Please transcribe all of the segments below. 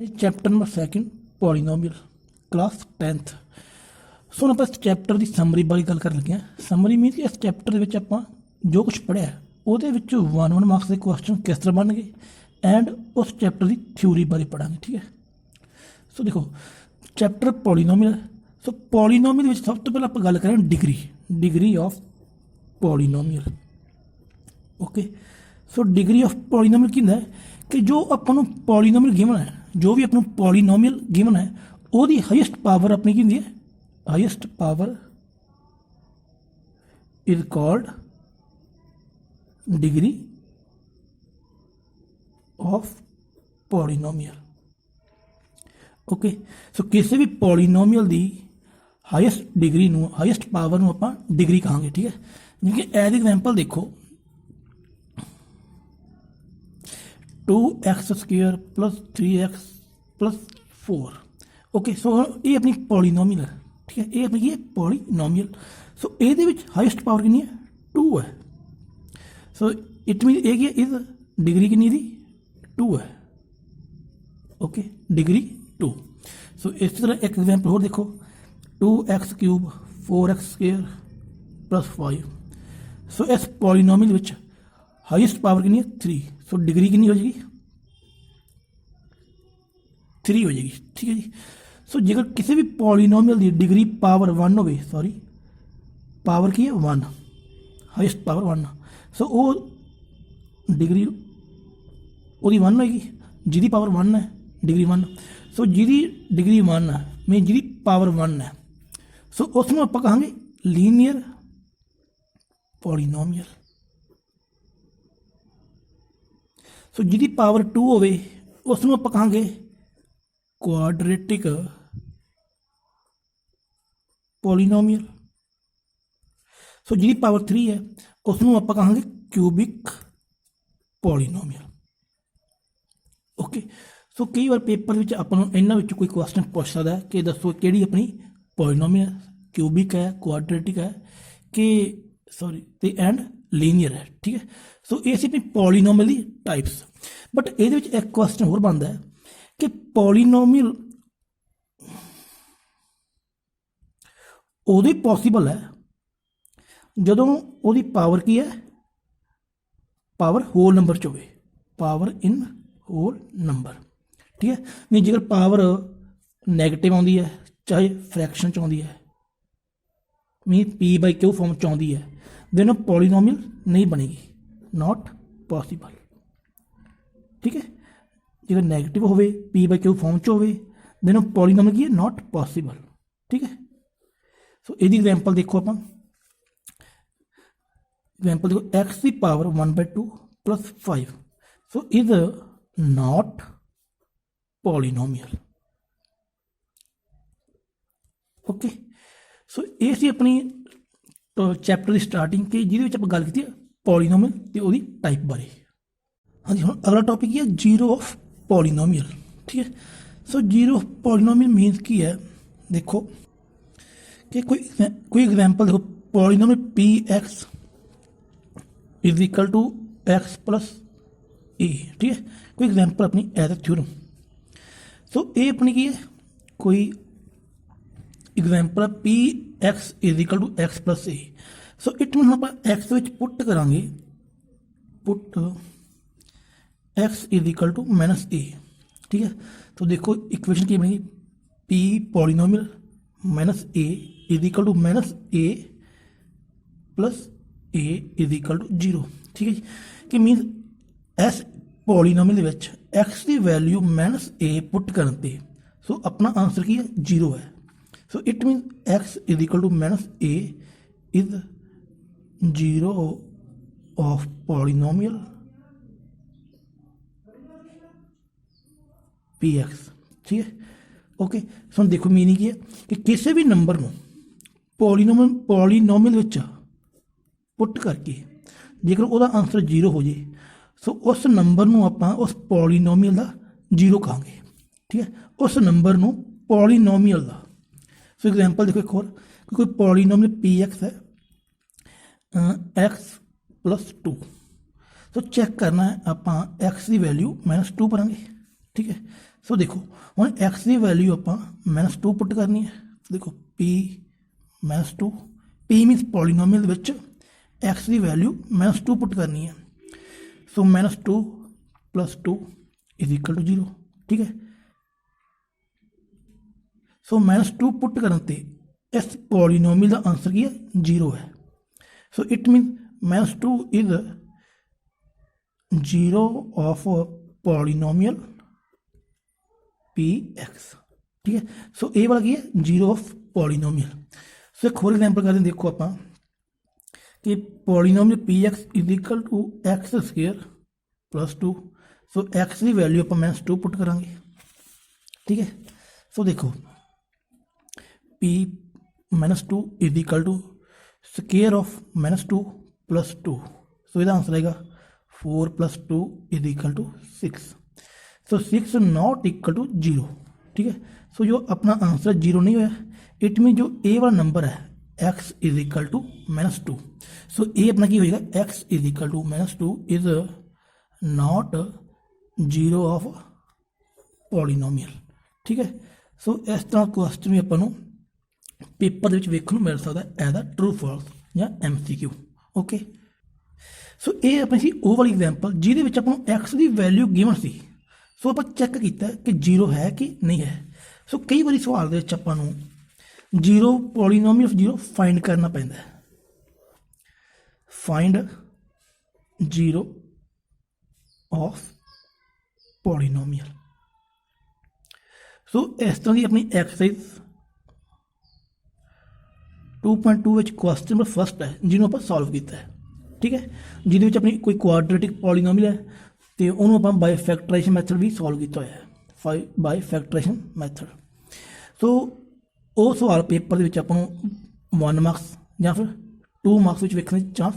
Chapter number 2 polynomial class 10th। सो हम इस chapter की समरी बारे गल कर लगे हैं। समरी मीन कि इस चैप्टर के आप जो कुछ पढ़िया वो 1-1 मार्क्स के क्वेश्चन किस तरह बन गए एंड उस चैप्टर की थ्योरी बारे पढ़ांगे। ठीक है, सो देखो चैप्टर पॉलीनोमियल। सो पॉलीनोमियल सब तो पहले आप गल करें degree of polynomial. Okay, so degree of polynomial की है कि जो अपन पॉलीनोमियल गिवन है, जो भी अपन पॉलीनोमियल गिवन है ਉਹਦੀ हाईएस्ट पावर अपनी की है, highest power is called degree of polynomial. Okay, so किसी भी पॉलीनोमियल की हाईएस्ट डिग्री हाईएस्ट पावर आप डिग्री कहांगे। ठीक है, जिवें कि एज एग्जाम्पल देखो 2x² + 3x + 4। ओके, सो ये अपनी पॉलीनोमियल है। ठीक है, ये अपनी की है पॉलीनोमियल। सो ये हाईएस्ट पावर कितनी है 2 है। सो इट मीन ये इज डिग्री कितनी दी 2 है। Okay, degree 2। सो इस तरह एक एग्जाम्पल और देखो 2x³ 4x² + 5। सो इस पॉलीनोमियल विच हाईएस्ट पावर कितनी है 3। सो डिग्री कितनी हो जाएगी 3 हो जाएगी। ठीक है जी। सो जेकर किसी भी पॉलीनोमियल की डिग्री पावर 1 हो, सॉरी पावर की है 1, हाईएस्ट पावर 1। सो वो डिग्री वो 1 होएगी, जिदी पावर 1 है डिग्री 1। सो जिदी डिग्री 1 है मीन जिदी पावर 1 है, सो उसमें आप कहांगे लीनियर पॉलीनोमियल। सो जिदी पावर 2 होवे उसमें आप कहांगे क्वाड्रेटिक पॉलीनोमियल। सो जिदी पावर 3 है उसमें आप कहांगे क्यूबिक पॉलीनोमियल। ओके, सो कई बार पेपर में अपन इन्होंने कोई क्वेश्चन पूछ सकता है कि दसो कि अपनी पॉलीनोमियल क्यूबिक है, क्वाड्रेटिक है कि सॉरी तो एंड लीनियर है। ठीक है, सो ये अपनी पॉलीनोमियल की टाइप्स। बट ये एक क्वेश्चन होर बनता है कि पॉलीनोमियल उदो पॉसीबल है जदों उहदी पावर की है पावर होल नंबर च होवे, पावर इन होल नंबर। ठीक है, नहीं जेकर पावर नैगेटिव आती है चाहे फ्रैक्शन च आती है मीन p/q फॉर्म च आती है देन पॉलीनोमियल नहीं बनेगी, नॉट पॉसीबल। ठीक है, जेकर नैगेटिव हो p/q फॉर्म च हो देन पॉलीनोमियल की है नॉट पॉसीबल। ठीक है, सो यदि एग्जाम्पल देखो आप एग्जाम्पल देखो x की power 1/2 + 5। So is not polynomial. Okay, so ये सी अपनी चैप्टर की स्टार्टिंग कि जिहदे आप गल की पॉलीनोमियल ते उहदी टाइप बारे। हाँ जी, हम अगला टॉपिक है जीरो ऑफ पॉलीनोमियल। ठीक है, so zero of polynomial means की है देखो कि कोई एग्जाम्पल देखो polynomial px is equal to x + a। ठीक है, कोई एग्जाम्पल अपनी एज ए थ्योरम। सो ये अपनी की है कोई example px is equal to x + a। So it mean हम एक्स पुट करांगे put x is equal to -a। ठीक है, तो देखो इक्वेशन की बनेगी p polynomial -a is equal to -a + a is equal to 0। ठीक है जी, कि मीन इस पॉलीनोमियल एक्स की वैल्यू -a पुट करने पे सो अपना आंसर की है 0 है। So it mean x is equal to -a is 0 of polynomial px। ठीक है, ओके, सो देखो मीनिंग की है कि किसी भी नंबर को पॉलीनोमियल पुट करके जेकर वह आंसर 0 हो जाए सो उस नंबर को आप उस पॉलीनोमियल का 0 कहांगे। ठीक है, उस नंबर को पॉलीनोमियल का। सो एग्जाम्पल देखो एक और कोई पॉलीनोमियल px है x + 2। सो चेक करना है आप x की वैल्यू -2 भरांगे। ठीक है, ਸੋ ਦੇਖੋ ਹੁਣ x ਦੀ ਵੈਲਿਊ ਆਪਾਂ -2 ਪੁੱਟ ਕਰਨੀ ਹੈ। ਦੇਖੋ p -2, p ਮੀਨਸ ਪੋਲੀਨੋਮੀਅਲ ਦੇ ਵਿੱਚ x ਦੀ ਵੈਲਿਊ -2 ਪੁੱਟ ਕਰਨੀ ਹੈ। ਸੋ -2 + 2 = 0, ਠੀਕ ਹੈ। ਸੋ -2 ਪੁੱਟ ਕਰਨ ਤੇ ਇਸ ਪੋਲੀਨੋਮੀਅਲ ਦਾ ਆਂਸਰ ਕੀ ਹੈ? 0 ਹੈ। So it means -2 is 0 of polynomial px, ठीक है। सो ए वाला की है 0 ऑफ पॉलीनोमियल। सो एक होर एग्जाम्पल करते हैं, देखो आप कि पॉलीनोमियल px = x² + 2। सो x की वैल्यू आप -2 पुट करांगे, ठीक है। सो देखो p -2 = स्केयर ऑफ -2 + 2। सो इसका आंसर आएगा 4 + 2 = 6। सो 6 नॉट इक्वल टू 0, ठीक है। सो जो अपना आंसर 0 नहीं होया, इट मीन जो ए वाला नंबर है x = -2। सो ए अपना की होएगा x = -2 is not 0 of polynomial, ठीक है। सो इस तरह क्वेश्चन भी अपन पेपर के वेखण नूं मिल सकता है एज अ ट्रू फॉल्स या MCQ, ओके। सो ये अपनी सी वो वाली एग्जाम्पल जिहदे विच आपां नूं x की वैल्यू गिवन सी। सो आप चैक किया कि 0 है कि नहीं है। सो कई बार सवाल के आपां नूं 0 पॉलीनोमियल ऑफ 0 फाइंड करना पैंदा है। Find 0 of polynomial. सो इस तरह की अपनी एक्सरसाइज 2.2 क्वेश्चन नंबर फर्स्ट है जिन्होंने आप सॉल्व किया है, ठीक है। जिहदे अपनी कोई क्वाड्रेटिक पॉलीनोमियल है तो उन्होंने आप बाय फैक्टराइजेशन मैथड भी सॉल्व किया है, बाय फैक्टराइजेशन मैथड। सो वो सवाल पेपर के आप 1 मार्क्स या फिर 2 मार्क्स वेखने चांस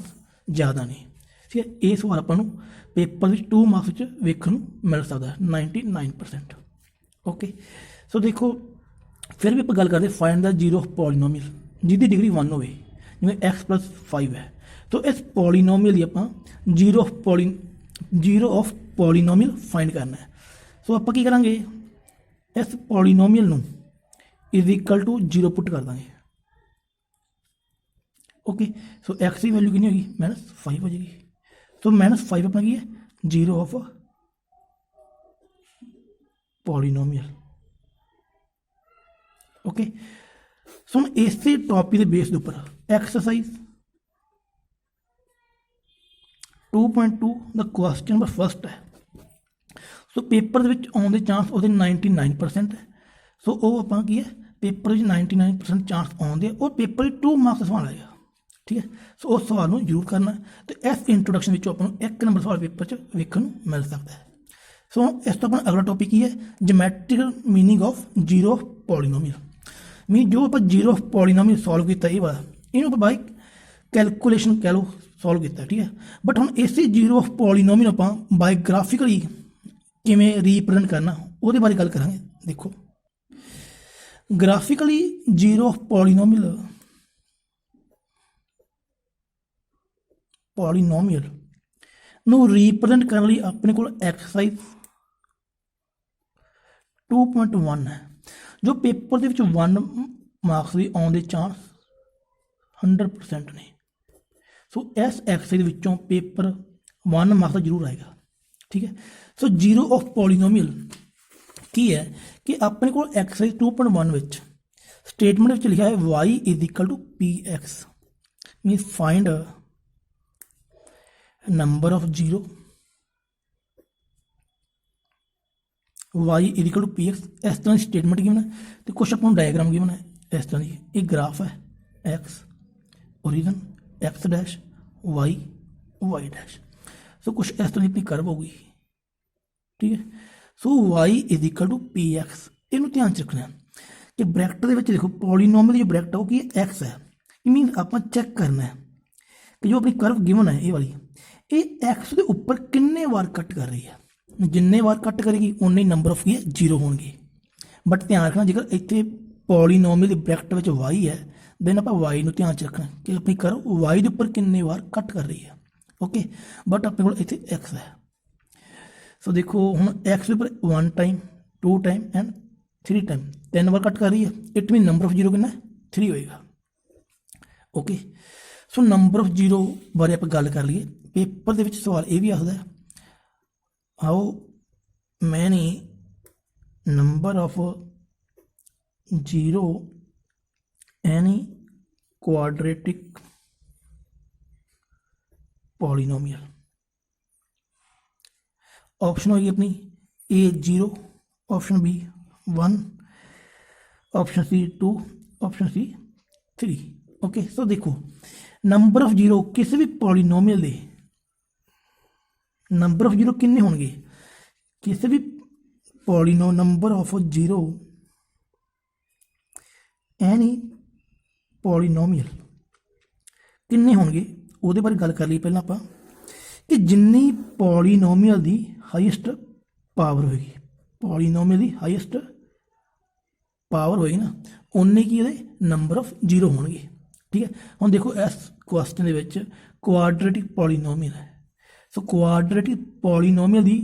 ज़्यादा नहीं, ठीक है। ये सवाल अपन पेपर 2 मार्क्स वेखण मिल सकता है 99%, ओके। सो देखो फिर भी आप गल करते फाइंड द 0 ऑफ पॉलीनोमियल जिसकी डिग्री 1 हो, जिवें x + 5 है। तो इस पॉलीनोमियल की आप 0 ऑफ पॉलीनोमियल फाइंड करना है। सो आप की करांगे इस पॉलीनोमियल नूं = 0 पुट कर देंगे, ओके। सो x की वैल्यू कितनी होगी? -5 हो जाएगी। तो -5 अपना की है 0 ऑफ पॉलीनोमियल, ओके। सो हम इस टॉपिक के बेस के उपर exercise 2.2 the question number first है। सो पेपर आने चांस वो 99% है। सो वो आप की है पेपर 99% चांस आते हैं और पेपर 2 मार्क्स सवाल आएगा, ठीक है। सो उस सवाल को जरूर करना। तो इस इंट्रोडक्शन आपको 1 नंबर सवाल पेपर वेखण मिल सकता है। सो इस तो अपना अगला टॉपिक ही है geometrical meaning of 0 of polynomial. Mean जो आप 0 ऑफ पॉलीनोमियल सॉल्व किया ये वाला इन्हों आप बाय कैलकुलेशन कह लो सॉल्व किया, ठीक है। बट हम इसे 0 ऑफ पॉलीनोमियल आप बाय ग्राफिकली किवें रिप्रेजेंट करना वो बारे गल करांगे। देखो ग्राफिकली 0 ऑफ पॉलीनोमियल नूं रिप्रेजेंट करने लई अपने कोल एक्सरसाइज 2.1 है जो पेपर के 1 मार्क्स भी आने चांस 100% ने। सो इस एक्सरसाइज विचों पेपर 1 मार्क्स जरूर आएगा, ठीक है। सो 0 ऑफ पॉलीनोमियल की है कि अपने को एक्सरसाइज 2.1 विच स्टेटमेंट लिखा है y = px mean find number of 0 y = px। इस तरह की स्टेटमेंट गिवन है तो कुछ अपन डायग्राम गिवन है इस तरह की। एक ग्राफ है x origin x dash y dash. So कुछ इस तरह की अपनी कर्व होगी, ठीक है। सो y = px इनू ध्यान रखना कि ब्रैकेट के देखो पॉलीनोमियल जो ब्रैकेट है वो की x है। मीन आप चैक करना है कि जो अपनी कर्व गिवन है ये वाली ये x के उपर किन्ने बार कट कर रही है। जिन्ने बार कट करेगी उन्ने ही नंबर ऑफ 0 होंगे। बट ध्यान रखना जेकर इतने पॉलीनोमियल ब्रैकेट में y है देन आप y ध्यान रखना कि अपनी कर्व y के उपर किन्ने बार कट कर रही है, ओके। बट अपने को इतने x है। सो देखो हम x के उपर 1 time 2 time and 3 time, 3 bar cut कर रही है, it mean number of zero कितना 3 होएगा। Okay, so number of zero बारे आप गल कर लीए। पेपर के सवाल ये भी आखदा है how many number of zero any quadratic polynomial. Option होगी अपनी A 0, option B 1, option C 2, option C 3। Okay, so देखो नंबर ऑफ जीरो किसी भी पॉलीनोमियल दे नंबर ऑफ जीरो किन्ने होंगे, किसी भी number of zero any polynomial किन्ने होंगे ਉਹਦੇ ਬਾਰੇ ਗੱਲ ਕਰ ਲਈ ਪਹਿਲਾਂ ਆਪਾਂ ਕਿ ਜਿੰਨੀ ਪੋਲੀਨੋਮੀਅਲ ਦੀ ਹਾਈਐਸਟ ਪਾਵਰ ਹੋਏਗੀ, ਪੋਲੀਨੋਮੀਅਲ ਦੀ ਹਾਈਐਸਟ ਪਾਵਰ ਹੋਏਗੀ ਨਾ ਉਨੇ ਕੀ ਇਹਦੇ ਨੰਬਰ ਆਫ ਜ਼ੀਰੋ ਹੋਣਗੇ। ਠੀਕ ਹੈ, ਹੁਣ ਦੇਖੋ ਇਸ ਕੁਐਸਚਨ ਦੇ ਵਿੱਚ ਕੁਆਡਰੇਟਿਕ ਪੋਲੀਨੋਮੀਅਲ ਹੈ। ਸੋ ਕੁਆਡਰੇਟਿਕ ਪੋਲੀਨੋਮੀਅਲ ਦੀ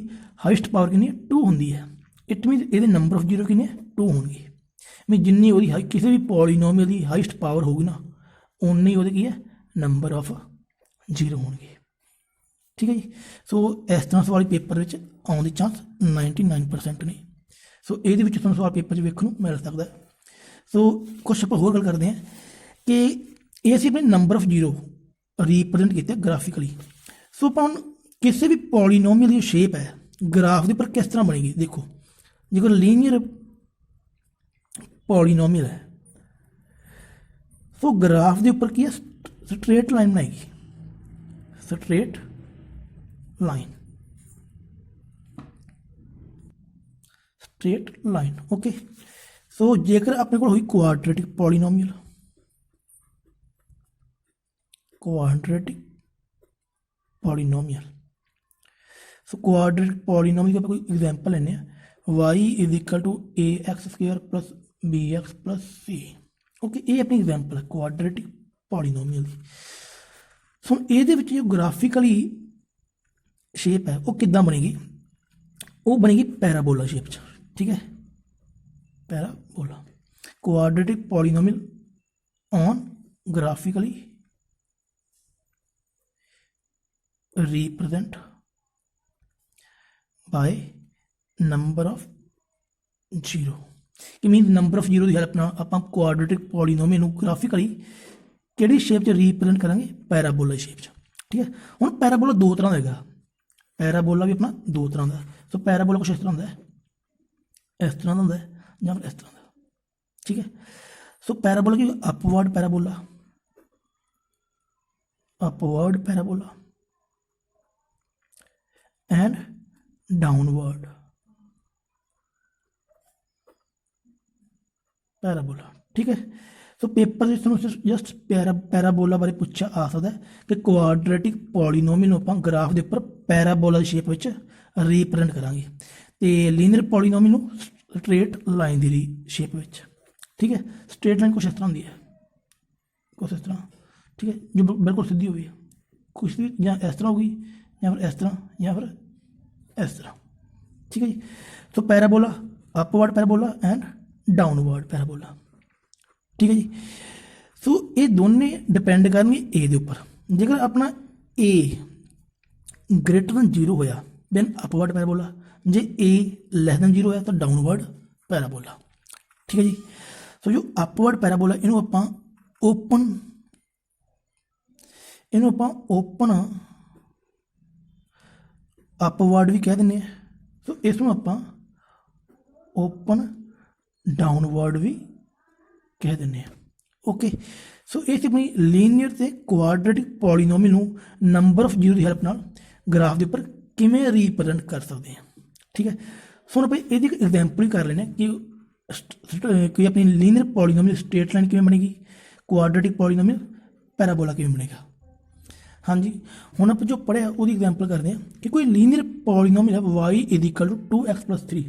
ਹਾਈਐਸਟ ਪਾਵਰ ਕਿੰਨੀ ਹੈ 2 ਹੁੰਦੀ ਹੈ। ਇਟ ਮੀਨਸ ਇਹਦੇ ਨੰਬਰ ਆਫ ਜ਼ੀਰੋ ਕਿੰਨੇ 2 ਹੋਣਗੇ। ਮੈਂ ਜਿੰਨੀ ਉਹਦੀ ਕਿਸੇ ਵੀ ਪੋਲੀਨੋਮੀਅਲ ਦੀ ਹਾਈਐਸਟ ਪਾਵਰ ਹੋਊਗੀ ਨਾ ਉਨੇ ਉਹਦੇ ਕੀ ਹੈ ਨੰਬਰ ਆਫ जीरो होंगे। ठीक है जी, सो इस तरह सवाल पेपर में आने के चांस 99% ने। सो ये तुम सवाल पेपर वेखने मिल सकता है। सो कुछ आप होर गल करते हैं कि ये असीं अपने नंबर ऑफ जीरो रिप्रजेंट किया ग्राफिकली। सो अपन किसी भी पॉलीनोमियल की शेप है ग्राफ के उपर किस तरह बनेगी। देखो जो कोई लीनियर पॉलीनोमियल है सो ग्राफ के उपर की है स्ट्रेट लाइन बनाएगी, straight line, straight line. Okay, so जेकर अपने को हुई quadratic polynomial, quadratic polynomial. So quadratic polynomial का कोई एग्जांपल लेने y is equal to a x square plus b x plus c. Okay, ये अपनी एग्जांपल है क्वाड्रेटिक पॉलीनोमियल की। सो ये जो ग्राफिकली शेप है वो किद्दां बनेगी, वो बनेगी पैराबोला शेप च। ठीक है, parabola quadratic polynomial on graphically represent by number of zero. कि मीन नंबर ऑफ जीरो की हेल्प नाल आपां क्वाड्रेटिक पॉलीनोमियल नूं ग्राफिकली किहड़ी शेप च रिप्रेजेंट करांगे पैराबोला शेप च। ठीक है, हुण पैराबोला दो तरह का है, पैराबोला भी अपना दो तरह का। सो पैराबोला कुछ इस तरह होंदा है, इस तरह का होंदा है या फिर इस तरह का। ठीक है, सो पैराबोला की upward parabola, upward parabola and downward parabola. ठीक है, सो पेपर जस्ट पैराबोला बारे पूछा आ सकता है कि क्वाड्रेटिक पॉलीनोमियल आप ग्राफ के उपर पैराबोला शेप में रिप्रेजेंट करांगे तो लीनियर पॉलीनोमियल स्ट्रेट लाइन की शेप में। ठीक है, स्ट्रेट लाइन कुछ इस तरह होंगी है, कुछ इस तरह। ठीक है, जो बिल्कुल सीधी हुई है, कुछ भी या इस तरह होगी या फिर इस तरह या फिर इस तरह। ठीक है जी, so parabola upward parabola and downward parabola. ठीक है जी, सो ये दोनों डिपेंड करेंगे ए के उपर। जेकर अपना ए ग्रेटर दैन जीरो होया दैन अपवर्ड पैराबोला, जे ए लैस दैन जीरो होया तो डाउनवर्ड पैराबोला। ठीक है जी, सो जो अपवर्ड पैराबोला इनू आपां ओपन अपवर्ड भी कह दें। सो इसनूं आपां ओपन डाउनवर्ड भी कह दें। ओके, सो ये अपनी लीनियर से क्वाड्रेटिक पॉलीनोमियल नूं नंबर ऑफ जीरो की हेल्प नाल ग्राफ के उपर किवें रिप्रेजेंट कर सकते हैं। ठीक है, सो हम ये एग्जाम्पल ही कर लेने कि अपनी लीनियर पॉलीनोमियल स्ट्रेट लाइन किवें बनेगी, क्वाड्रेटिक पॉलीनोमियल पैराबोला किवें बनेगा। हाँ जी, हुण आप जो पढ़िया वो एग्जाम्पल करते हैं कि कोई लीनियर पॉलीनोमियल है y is equal to 2x + 3।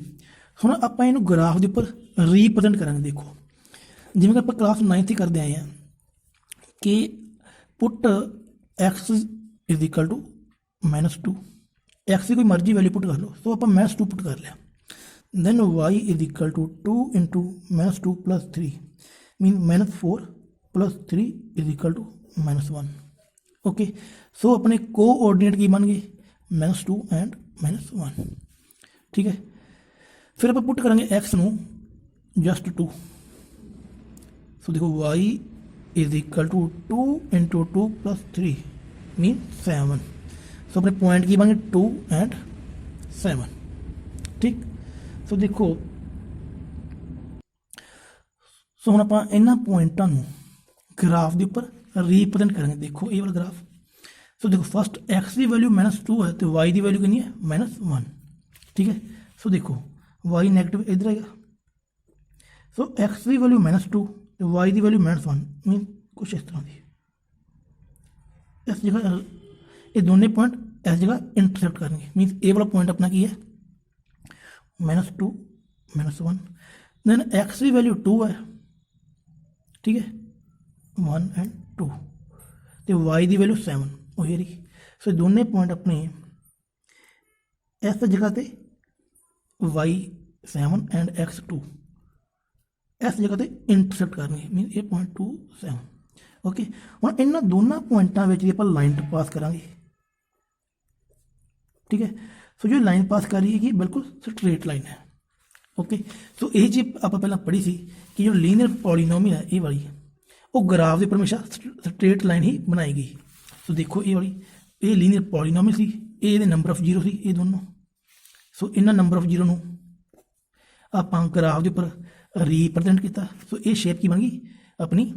हुण आपां इहनूं ग्राफ के उपर रिप्रेजेंट करांगे। देखो जिवें कि आप क्लास 9th ही करते आए हैं कि put x is equal to -2, x की कोई मर्जी वैल्यू पुट कर लो। सो आप -2 पुट कर लिया then y is equal to 2 into -2 plus 3 mean -4 plus 3 is equal to -1 okay so अपने कोऑर्डिनेट की बन गए -2 एंड -1 ठीक है फिर आप पुट करेंगे x ਨੂੰ जस्ट 2 सो देखो y is equal to 2 into 2 plus 3 mean 7 सो अपने पॉइंट की बन गए 2 एंड 7 ठीक सो देखो सो हम आप इन्होंने पॉइंटा ग्राफ के उपर रीप्रजेंट करेंगे देखो ये वाला ग्राफ सो देखो फस्ट एक्स की वैल्यू -2 है तो वाई की वैल्यू कितनी है -1 ठीक है सो देखो वाई नैगेटिव इधर आएगा सो एक्स की वैल्यू -2 तो वाई की वैल्यू -1 मीन कुछ इस तरह की इस जगह ये दोनों पॉइंट इस जगह इंटरसेप्ट करेंगे मीन ये वाला पॉइंट अपना की है -2 -1 देन एक्स की वैल्यू 2 है ठीक है 1 एंड 2 तो वाई की वैल्यू 7 वही रही सो दोनों पॉइंट अपने इस जगह से वाई 7 एंड एक्स 2 इस जगह से इंटरसेप्ट करेंगे मीन ये पॉइंट 2 7 ओके हम इन्होंने दोनों पॉइंटों में आप लाइन पास करा ठीक है सो जो लाइन पास कर रही है कि बिल्कुल स्ट्रेट लाइन है ओके सो ये चीज आप पहला पढ़ी सी कि जो लीनियर पॉलीनोमियल है ये वाली वो ग्राफ के उपर हमेशा स्ट्रेट लाइन ही बनाएगी सो देखो ये वाली ये लीनियर पॉलीनोमियल सी ये नंबर ऑफ जीरो सी ये दोनों सो इन्होंने नंबर ऑफ जीरो आप ग्राफ के उपर रीप्रजेंट किया सो ये शेप की बन गई अपनी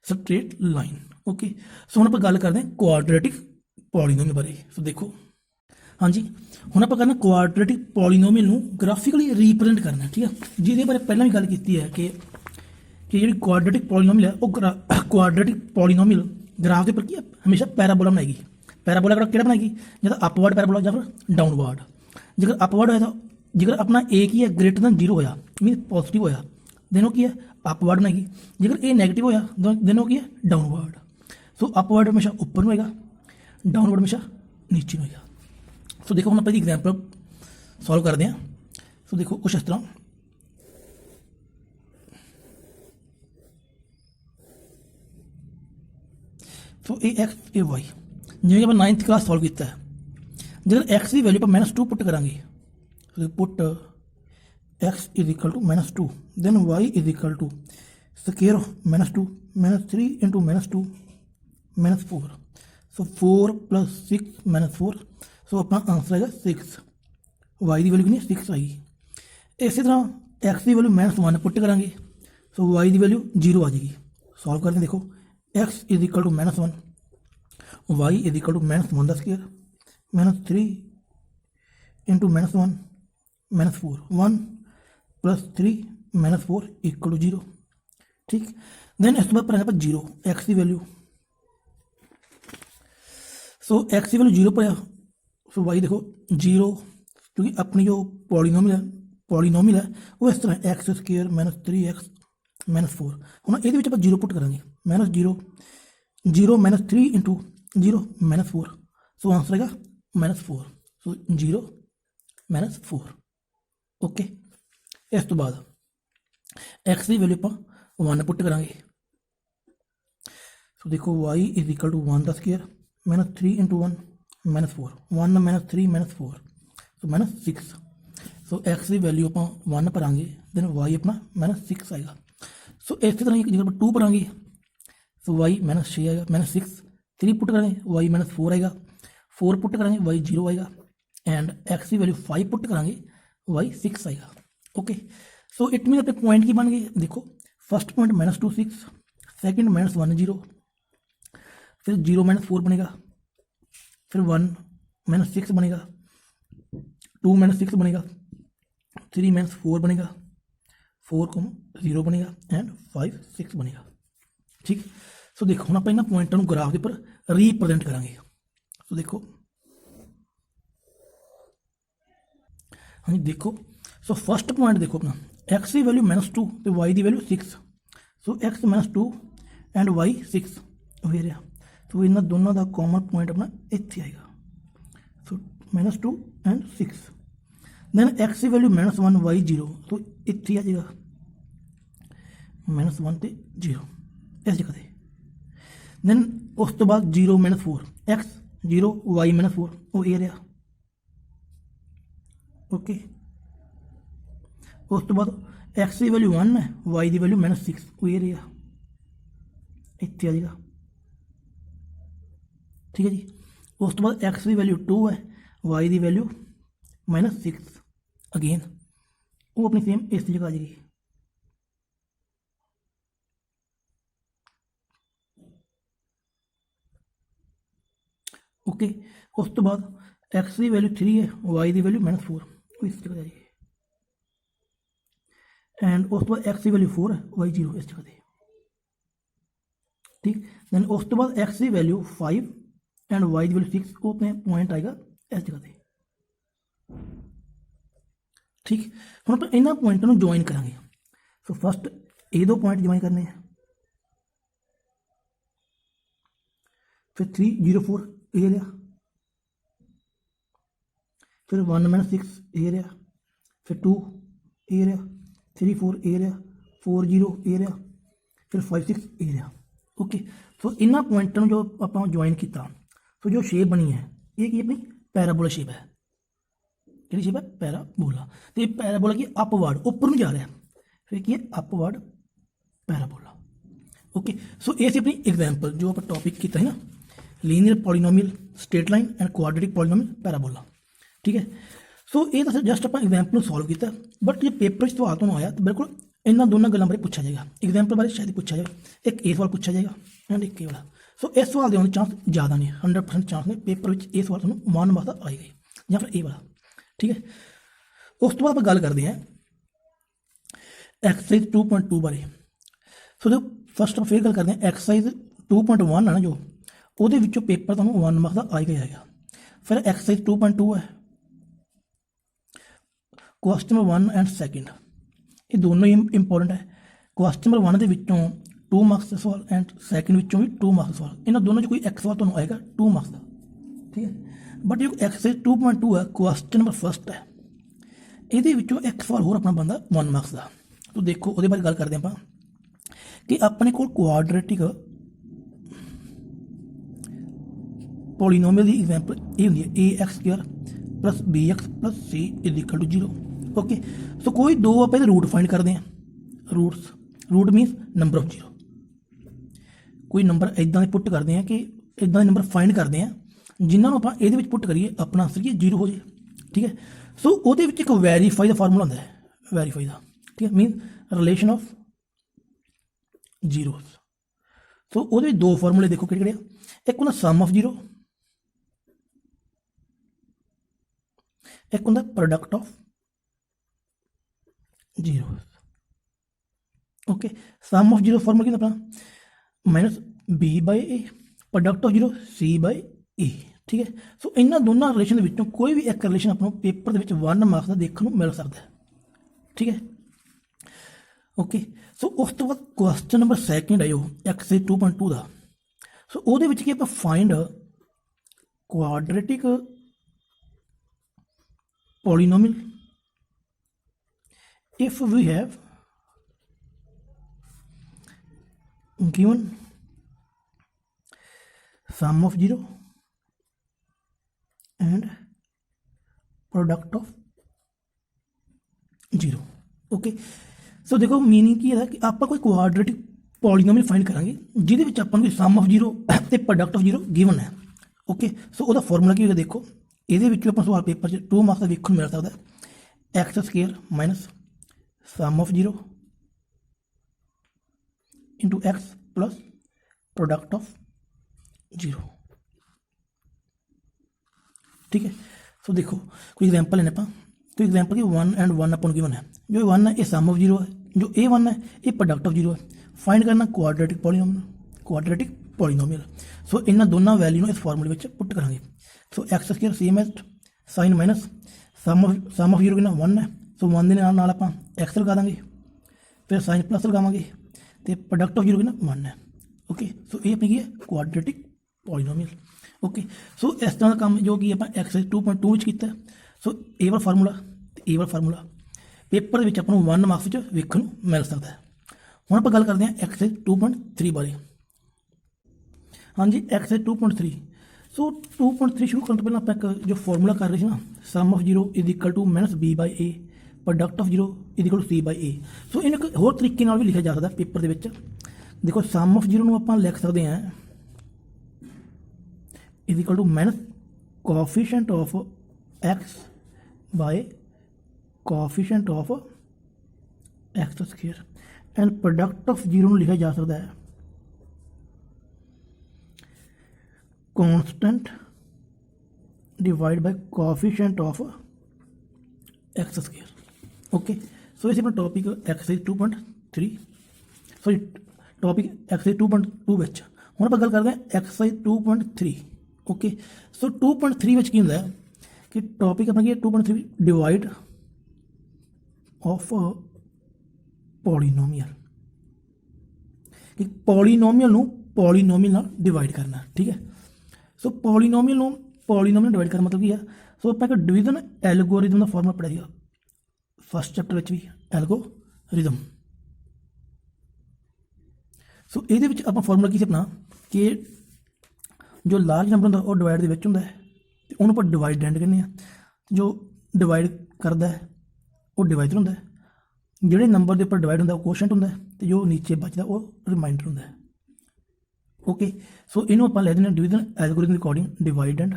स्ट्रेट लाइन ओके सो हम आप गल करते हैं क्वाड्रेटिक पॉलीनोमियल बारे सो देखो हाँ जी हम आप करना क्वाड्रेटिक पॉलीनोमियल ग्राफिकली रीप्रजेंट करना ठीक है जिहदे बारे पहला भी गल की है कि जी क्वाड्रेटिक पॉलीनोमियल है वो क्वाड्रेटिक पॉलीनोमियल ग्राफ के उपर की हमेशा पैराबोला बनाएगी पैराबोला कि बनाएगी या अपवर्ड पैराबोला या फिर डाउनवर्ड जेकर अपवर्ड होया तो जेकर अपना ए की है ग्रेटर दैन 0 होया मीन पॉजिटिव होया देन की है अपवर्ड बनाएगी जेकर ए नैगेटिव होया देन की है डाउनवर्ड सो अपवर्ड हमेशा ऊपर होएगा डाउनवर्ड हमेशा नीचे होएगा सो देखो हम आप एग्जाम्पल सॉल्व करते हैं सो देखो कुछ इस तरह सो ए एक्स ए वाई जिवें आप 9th क्लास सॉल्व किया है जब एक्स की वैल्यू पर -2 पुट करेंगे put x is equal to -2 then y is equal to square of -2 -3 into -2 -4 so 4 + 6 -4 so अपना आंसर आएगा 6 वाई की वैल्यू कितनी 6 आएगी इस तरह एक्स की वैल्यू -1 पुट करेंगे सो वाई की वैल्यू 0 आ जाएगी सॉल्व करते हैं देखो x is equal to -1 y is equal to -1 का स्क्वायर -3 इंटू -1 -4 1 + 3 -4 इक्वल टू 0 ठीक देन इस बाद पर 0 x की वैल्यू सो x की वैल्यू 0 पर सो y देखो 0 क्योंकि अपनी जो पॉलीनोमियल है वो इस तरह एक्स स्क्वायर -3x -4 हम ये 0 पुट करेंगे -0 0 -3 इंटू 0 -4 सो आंसर आएगा -4 सो 0 -4 ओके इस तो बाद एक्स की वैल्यू आप 1 पुट करेंगे सो देखो y इज इक्वल टू 1 का स्क्वायर -3 इंटू 1 -4 1 -3 -4 सो -6 सो एक्स की वैल्यू आप 1 भरांगे देन y अपना -6 आएगा सो इस तरह जब 2 भरांगे सो y -6 आएगा -6 3 पुट करेंगे y -4 आएगा 4 पुट करेंगे y 0 आएगा एंड x की वैल्यू 5 पुट करेंगे y 6 आएगा ओके सो इट मीन अपने पॉइंट की बन गए देखो फर्स्ट पॉइंट -2 6 सेकंड -1 0 फिर 0 -4 बनेगा फिर 1 -6 बनेगा 2 -6 बनेगा 3 -4 बनेगा 4 0 बनेगा एंड 5 6 बनेगा ठीक सो देखो हम आप इन्होंने पॉइंटों को ग्राफ के उपर रीप्रजेंट करेंगे सो देखो हाँ जी देखो सो फर्स्ट पॉइंट देखो अपना एक्स की वैल्यू -2 तो वाई की value 6 so x -2 and y 6 हो रहा तो इन्होंने दोनों का कॉमन पॉइंट अपना इतने आएगा सो -2 एंड 6 देन एक्स की वैल्यू -1 वाई 0, तो इत्थे आ जाएगा -1 ते 0 इस जगह से। देन उस तो बाद 0 -4 एक्स 0 वाई -4 वो ये रहा। ओके उस तो बाद एक्स की वैल्यू 1 है, वाई की वैल्यू -6 वो ये रहा, इत्थे आ जाएगा। ठीक है जी। उस तो बाद एक्स की वैल्यू 2 है, वाई की वैल्यू -6 अगेन वो अपनी सेम इस जगह आ जाएगी। ओके उस तो बाद एक्स की वैल्यू 3 है, वाई की वैल्यू -4 वो इस जगह आ जाएगी। एंड उस तो बाद एक्स की वैल्यू 4 है, वाई 0 इस जगह से। ठीक दैन उस तो बाद एक्स की वैल्यू 5 एंड वाई की वैल्यू 6 वो अपने पॉइंट आएगा इस जगह से। ठीक हम आप इन्होंने पॉइंटों को ज्वाइन करा। सो फस्ट ये 2 पॉइंट ज्वाइन करने हैं, फिर 3 0 4 ये रहा, फिर 1 -6 ये रहा, फिर 2 ये रहा, 3 4 ये रहा, 4 0 ये रहा, फिर 5 6 ये रहा। ओके सो इन्होंने पॉइंटों जो आप ज्वाइन किया, सो जो शेप बनी है ये की अपनी पैराबोला शेप है। कि शेप है पैराबोला, तो ये पैराबोला की अपवर्ड ऊपर में जा रहा है, फिर की है अपवर्ड पैराबोला। ओके सो ये सी अपनी एग्जाम्पल जो आप टॉपिक किया है ना, linear polynomial straight line and quadratic polynomial parabola. ठीक है सो ये तो जस्ट आप एग्जाम्पल सॉल्व किया, बट जो पेपर सवाल तो आया तो बिल्कुल इन्होंने दोनों गलों बारे पूछा जाएगा, एग्जाम्पल बारे शायद पूछा जाएगा, एक ये सवाल पूछा जाएगा एंड एक ये वाला। सो इस सवाल के आने चांस ज़्यादा नहीं, 100% चांस ने पेपर में ये सवाल तुम 1 मार्क्स का आएगा या फिर ये वाला। ठीक है उस तो बाद आप गल करते हैं एक्सरसाइज 2.2 बारे। सो जो फस्ट आप फिर गल करते हैं एक्सरसाइज 2.1 है ना, जो वो पेपर तुम 1 मार्क्स का आएगा ही आएगा। फिर एक्सरसाइज 2.2 है, क्वेश्चन नंबर 1 एंड सेकंड ये दोनों ही इंपॉर्टेंट है। क्वेश्चन नंबर 1 के 2 मार्क्स का सवाल एंड सैकेंड भी 2 मार्क्स का सवाल, इन्होंने दोनों कोई एक सवाल तुम्हें आएगा 2 मार्क्स का। ठीक है बट जो एक्सरसाइज 2.2 है क्वेश्चन नंबर फस्ट है, ये एक सवाल होर अपना बनता 1 मार्क्स का। तो देखो वो बारे गल करते हैं आप कि अपने को क्वाड्रेटिक पॉलीनोमियल की एग्जाम्पल ये होंगी ax² + bx + c = 0। Okay so कोई दो आप रूट फाइंड करते हैं, रूट मीनस नंबर ऑफ 0। कोई नंबर इदा पुट करते हैं कि इदा नंबर फाइंड करते हैं जिन्होंने आप ये पुट करिए अपना आंसर की 0 हो जाए। ठीक है सो वो एक वेरीफाई का फार्मूला होता है, वेरीफाई का। ठीक है मीन रिलेशन ऑफ जीरोस। सो वो 2 फार्मूले देखो कि एक होंगे सम ऑफ 0, एक होंगे product of 0। Okay sum of 0 formula क्या अपना -b/a, प्रोडक्ट ऑफ 0 c/a। ठीक है सो इन्होंने दोनों रिलेशन के कोई भी एक रिलेशन अपने पेपर के 1 मार्क्स का देखने को मिल सकता है। ठीक है ओके सो उस तो बाद क्वेश्चन नंबर सैकेंड है जो एक्सरसाइज 2.2 का। सो वो आप find quadratic polynomial if we have given sum of 0 and product of 0। Okay so देखो मीनिंग की है कि आप कोई क्वाड्रेटिक पॉलीनोमियल फाइंड करांगे जिहदे विच आपां नूं कोई सम ऑफ 0 ते प्रोडक्ट ऑफ 0 गिवन है। ओके सो ਉਹਦਾ फार्मूला की होगा देखो ਇਹਦੇ ਵਿੱਚ ਆਪਾਂ सवाल पेपर 'ਚ 2 मार्क्स का देखने मिल सकता है x² minus sum of 0 into x plus product of 0। ठीक है सो देखो कोई एग्जाम्पल लेने आप, तो एग्जाम्पल की 1 एंड 1 अपन गिवन है, जो 1 है ये सम ऑफ 0 है, जो a 1 है ये प्रोडक्ट ऑफ 0 है। फाइंड करना क्वाड्रेटिक पॉलीनोमियल। सो इन्होंने दोनों वैल्यू इस फार्मूले में पुट करेंगे। सो x² सेम है साइन माइनस सम ऑफ 0 कितना 1 है, सो 1 के नाल आप x लगा देंगे, फिर साइन प्लस लगावे तो प्रोडक्ट ऑफ 0 कितना 1 है। ओके सो ये अपनी की है क्वाड्रेटिक पॉलीनोमियल। ओके सो इस तरह का काम जो कि आप एक्सरसाइज 2.2 किया। सो ये वाला फार्मूला ਇਹ ਵਾਲਾ ਫਾਰਮੂਲਾ ਪੇਪਰ ਦੇ ਵਿੱਚ ਆਪਾਂ ਨੂੰ 1 ਮਾਰਕਸ ਵਿੱਚ ਵੇਖਣ ਨੂੰ ਮਿਲ ਸਕਦਾ ਹੈ। ਹੁਣ ਆਪਾਂ ਗੱਲ ਕਰਦੇ ਹਾਂ ਐਕਸਰਸਾਈਜ਼ 2.3 ਬਾਰੇ। ਹਾਂਜੀ, ਐਕਸਰਸਾਈਜ਼ 2.3। ਸੋ 2.3 ਸ਼ੁਰੂ ਕਰਨ ਤੋਂ ਪਹਿਲਾਂ ਆਪਾਂ ਇੱਕ ਜੋ ਫਾਰਮੂਲਾ ਕਰ ਰਹੇ ਸੀ ਨਾ, sum of 0 is equal to minus b by a, product of 0 is equal to c by a। So ਇਹਨੂੰ ਇੱਕ ਹੋਰ ਤਰੀਕੇ ਨਾਲ ਵੀ ਲਿਖਿਆ ਜਾ ਸਕਦਾ ਪੇਪਰ ਦੇ ਵਿੱਚ। ਦੇਖੋ ਸਮ ਆਫ 0 ਨੂੰ ਆਪਾਂ ਲਿਖ ਸਕਦੇ ਹਾਂ is equal to minus coefficient of x by coefficient of x square, and product of 0 ਨੂੰ ਲਿਖਿਆ ਜਾ ਸਕਦਾ ਹੈ constant divided by coefficient of x square। Okay, so इसे अपना topic exercise 2.3 sorry topic exercise 2.2 ਵਿੱਚ ਹੁਣ ਆਪਾਂ ਗੱਲ ਕਰਦੇ ਹਾਂ एक्सरसाइज 2.3। ओके, सो 2.3 ਵਿੱਚ ਕੀ ਹੁੰਦਾ ਹੈ ਕਿ ਟੌਪਿਕ ਆਪਣਾ ਕੀ ਹੈ 2.3 ਡਿਵਾਈਡ ਆਫ ਪੋਲੀਨੋਮੀਅਲ, ਕਿ ਪੋਲੀਨੋਮੀਅਲ ਨੂੰ ਪੋਲੀਨੋਮੀਅਲ ਨਾਲ ਡਿਵਾਈਡ ਕਰਨਾ। ਠੀਕ ਹੈ, ਸੋ ਪੋਲੀਨੋਮੀਅਲ ਨੂੰ ਪੋਲੀਨੋਮੀਅਲ ਡਿਵਾਈਡ ਕਰਨ ਮਤਲਬ ਕੀ ਆ, ਸੋ ਆਪਾਂ ਇੱਕ ਡਿਵੀਜ਼ਨ ਐਲਗੋਰਿਜ਼ਮ ਦਾ ਫਾਰਮੂਲਾ ਪੜ੍ਹਿਆ ਸੀਗਾ ਫਸਟ ਚੈਪਟਰ ਵਿੱਚ ਵੀ, ਐਲਗੋਰਿਜ਼ਮ। ਸੋ ਇਹਦੇ ਵਿੱਚ ਆਪਾਂ ਫਾਰਮੂਲਾ ਕੀ ਸੀ ਆਪਣਾ ਕਿ ਜੋ ਲਾਰਜ ਨੰਬਰ ਹੁੰਦਾ ਉਹ ਡਿਵਾਈਡ ਦੇ ਵਿੱਚ ਹੁੰਦਾ ਹੈ ਤੇ ਉਹਨੂੰ ਆਪਾਂ ਡਿਵਾਈਡੈਂਡ ਕਹਿੰਦੇ ਆ, ਜੋ ਡਿਵਾਈਡ ਕਰਦਾ ਹੈ ਉਹ ਡਿਵਾਈਜ਼ਰ ਹੁੰਦਾ ਹੈ, ਜਿਹੜੇ ਨੰਬਰ ਦੇ ਉੱਪਰ ਡਿਵਾਈਡ ਹੁੰਦਾ ਉਹ ਕੋਸ਼ੈਂਟ ਹੁੰਦਾ ਹੈ ਤੇ ਜੋ ਨੀਚੇ ਬਚਦਾ ਉਹ ਰਿਮਾਈਂਡਰ ਹੁੰਦਾ ਹੈ। ओके, सो इन्हों आप लिख दें division algorithm according dividend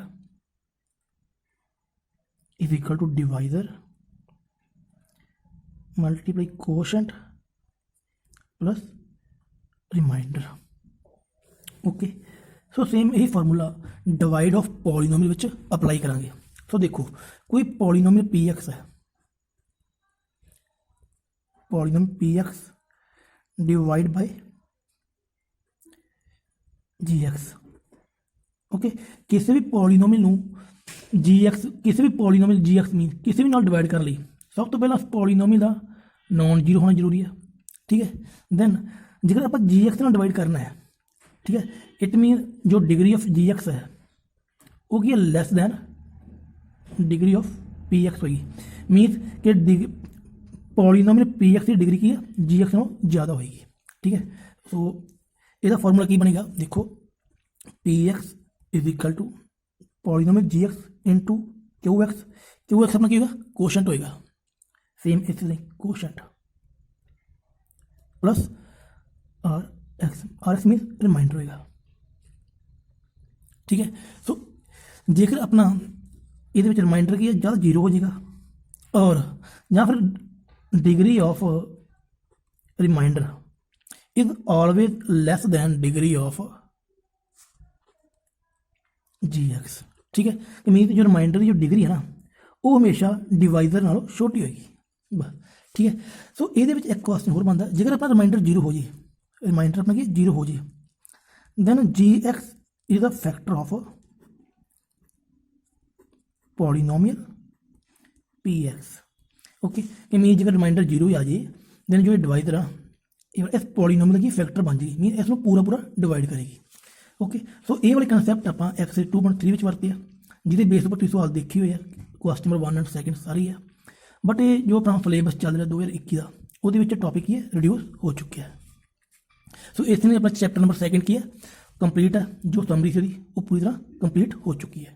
is equal to divisor multiply quotient plus remainder. Okay, so same यही फार्मूला डिवाइड ऑफ पॉलीनोमियल विच अप्लाई करांगे। सो देखो कोई पॉलीनोमियल पी एक्स है, polynomial P X divide by G X. Okay, किसी भी polynomial नूं जी x, किसी भी पॉलीनोमियल जी एक्स मीन किसी भी नाल डिवाइड कर ली, सब तो पहला पॉलीनोमियल का नॉन जीरो होना जरूरी है। ठीक है, दैन जेकर आप जी एक्स नाल डिवाइड करना है, ठीक है, इट मीन जो डिग्री ऑफ जी एक्स है वो की है lace than degree of P x होगी, मीनस कि पॉलीनोमियल पी एक्स की डिग्री की है जी एक्स नालों ज़्यादा होगी। ठीक है, सो ਇਹਦਾ ਫਾਰਮੂਲਾ ਕੀ ਬਣੇਗਾ, ਦੇਖੋ p x is equal to polynomial g x into q x. Q x अपना क्या होगा, कोशेंट होएगा, सेम इसलिए quotient plus r x mean remainder होएगा। ठीक है, सो जेकर अपना ये रिमाइंडर की है ज़्यादा जीरो हो जाएगा, और या फिर degree of remainder is always less than degree of g x. ठीक है, कि मीन जो रिमाइंडर की जो डिग्री है ना वो हमेशा डिवाइजर नालों छोटी होगी बस। ठीक है, सो ये एक क्वेश्चन होर बनता, जेकर अपना रिमाइंडर जीरो हो जाए, रिमाइंडर अपना कि जीरो हो जाए, then g x is the factor of polynomial P x. Okay, कि मीन जेकर रिमाइंडर जीरो ही आ जाए, दैन जो डिवाइजर आ इस पॉलीनोमियल की फैक्टर बन जाएगी, मीन इसमें पूरा पूरा डिवाइड करेगी। ओके, सो ये वाले कंसैप्ट आप एक्सरसाइज 2.3 वरते हैं, जिसके बेस पर सवाल देखे हुए हैं, क्वेश्चन नंबर 1 एंड 2 सारी है, बट ये जो अपना सिलेबस चल रहा 2021 का वो टॉपिक ही रिड्यूस हो चुका है। सो इसने अपना चैप्टर नंबर 2 की है कंप्लीट है, जो समरी सी वो पूरी तरह कंप्लीट हो चुकी है।